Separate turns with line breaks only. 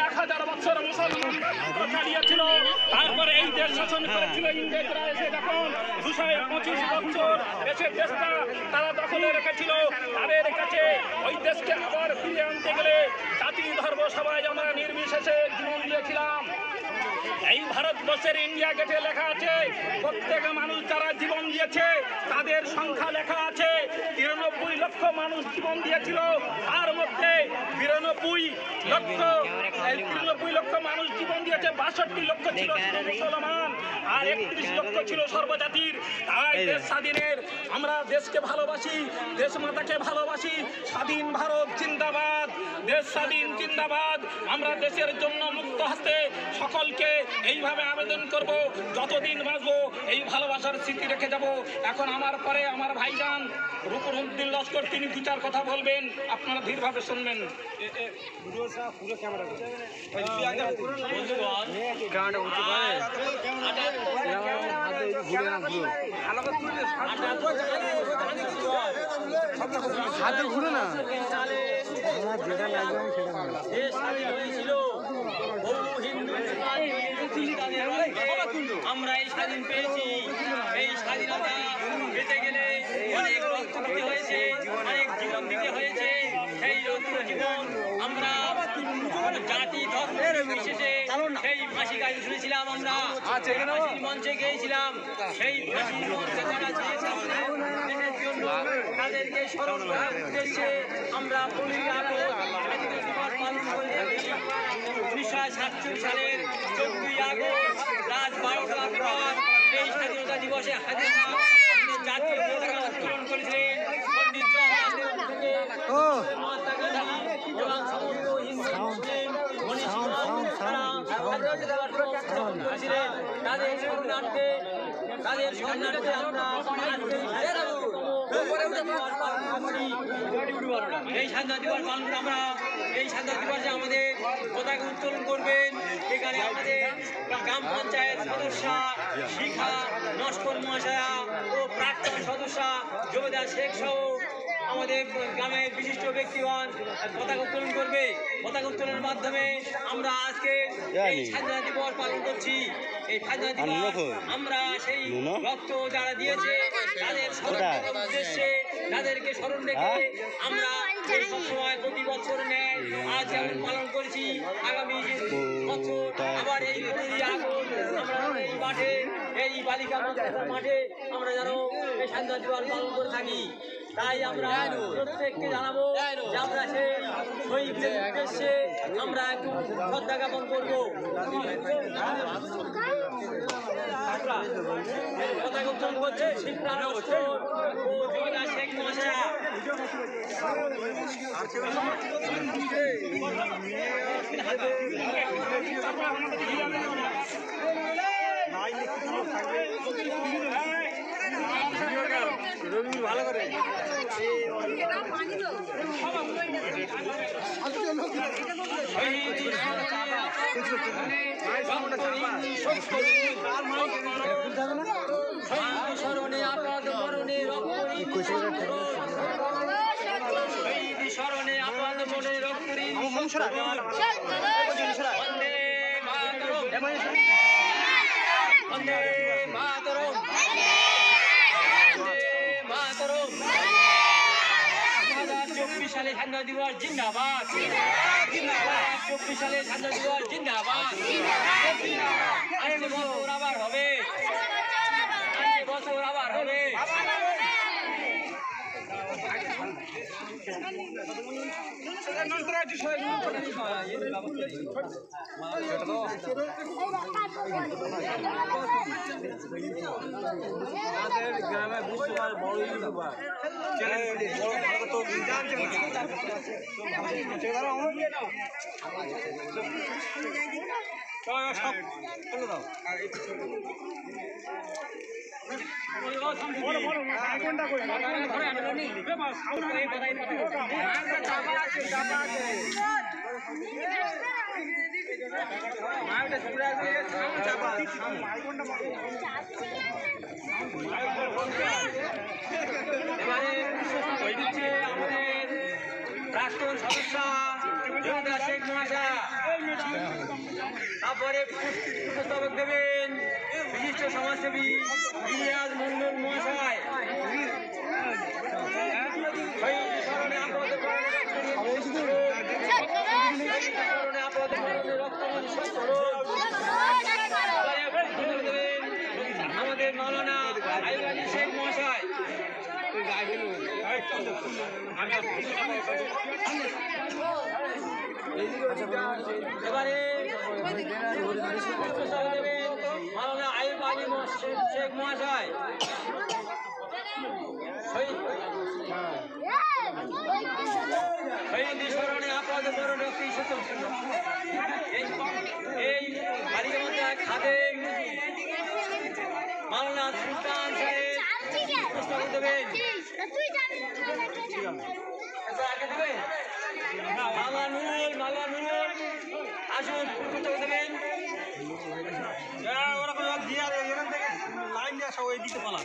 1000 বছর মুসলমান চালিয়েছিল, তারপরে এই দেশ শাসন করেছিল ইংরেজরা। এসে দেখুন 225 বছর এসে দেশটা তারা দখলে রেখেছিল। তাদের কাছে ওই দেশকে আবার ফিরে আনতে গেলে জাতি ধর্ম সবাই আমরা নির্বিশেষে জীবন দিয়েছিলাম। এই ভারতবর্ষের ইন্ডিয়া গেটে লেখা আছে প্রত্যেক মানুষ যারা জীবন দিয়েছে তাদের সংখ্যা লেখা আছে। 93 লক্ষ মানুষ জীবন দিয়েছিল, তার মধ্যে 92 লক্ষ মানুষ জীবন দিয়েছে, 62 লক্ষ ছিল মুসলমান আর 31 লক্ষ ছিল সর্বজাতির। তাই দেশ স্বাধীনের আমরা দেশকে ভালোবাসি, দেশ মাতাকে ভালোবাসি। স্বাধীন ভারত জিন্দাবাদ, দেশ স্বাধীন জিন্দাবাদ। আমরা দেশের জন্য মুক্ত হস্তে সকলকে এইভাবে আবেদন করব, যতদিন বাঁচবো এই ভালোবাসার স্মৃতি রেখে যাব। এখন আমার পরে আমার ভাইজান রুকনুদ্দিন লস্কর তিনি 2-4 কথা বলবেন, আপনারা ধীরভাবে শুনবেন।
হাতে ঘুরে না
আমরা এই স্বাধীন পেয়েছি। এই স্বাধীনতা পেতে গেলে অনেক রক্ত দিতে হয়েছে, অনেক জীবন দিতে হয়েছে। সেই রক্ত জীবন আমরা জাতি ধর্মের বিশেষে সেই ফাঁসি গাড়ি শুনেছিলাম, আমরা ফাঁসির মঞ্চে গিয়েছিলাম। সেই ফাঁসির মঞ্চে যারা চেয়েছিলাম তাদেরকে স্মরণ করার উদ্দেশ্যে আমরা 15 আগস্ট পালন করে থাকি। 1947 সালের 14 আগস্ট রাত 12টার পর এই স্বাধীনতা দিবসে হাজিরা জাতীয় পতাকা উত্তোলন করেছিলেন পণ্ডিত জওহরলাল নেহরু থেকে মহাত্মা গান্ধী এবং সমস্ত হিন্দু মুসলিম করেছিলেন। তাদের শরণার্থে আমরা এই স্বাধীনতা দিবস পালন করে আমরা এই স্বাধীনতা দিবসে আমাদের পতাকা উত্তোলন করবেন। এখানে আমাদের গ্রাম পঞ্চায়েত সদস্যা শিখা নস্কর মহাশয়া ও প্রাক্তন সদস্যা জবেদা শেখ সহ আমাদের গ্রামের বিশিষ্ট ব্যক্তিগণ পতাকা উত্তোলন করবে। পতাকা উত্তোলনের মাধ্যমে আমরা আজকে এই স্বাধীনতা দিবস পালন করছি। এই স্বাধীনতা দিবস আমরা সেই রক্ত যারা দিয়েছে তাদের স্মরণ উদ্দেশ্যে তাদেরকে স্মরণ রেখে আমরা সবসময় প্রতি বছর নেয় আজ যেমন পালন করেছি, আগামী বছর আবার এই 15 আগস্ট আমরা এই মাঠে এই বালিকা মাঠে আমরা যেন এই স্বাধীনতা দিবস পালন করে থাকি। তাই আমরা প্রত্যেককে জানাবো যে আমরা সেই শহীদদের উদ্দেশ্যে আমরা একটু শ্রদ্ধা জ্ঞাপন করবো। পতাকা উত্তোলন করছে শিপ্রা নস্কর ও জবেদা শেখ মহাশয়া। ভালো করে স্মরণে আপাদ মরণে স্মরণে আপাদ মনে রক্তঋণ বন্দে মাতরম বন্দে মাতরম মাতরম। 2024 সালে স্বাধীনতা দিবস জিন্দাবাদ, 2024 সালে স্বাধীনতা দিবস জিন্দাবাদ। আগামী বছর আবার হবে, আগামী বছর আবার হবে। গ্রামে বুঝতে বড় ইউটিউবার প্রাক্তন সদস্য জবেদা শেখ মহাশয়া তারপরে পুস্তক দেবেন বিশিষ্ট সমাজসেবী ইলিয়াস মন্ডল মহাশয়। স্মরণে আমাদের মৌলানা আইয়ুব আলী শেখ মহাশয়। এবারে দেবেন মৌলানা আইয়ুব আলী শেখ মহাশয়। শহীদ স্মরণে আপনাদের বড় এই বাড়ির মধ্যে খাদেম মাওলানা সুলতান সাহেব পুস্তক দেবেন। আগে দেবেন মাওলানা নুরুল আসুন পুস্তক দেবেন। ওরা দিয়ে লাইন দিয়ে সবাই দিতে পালা।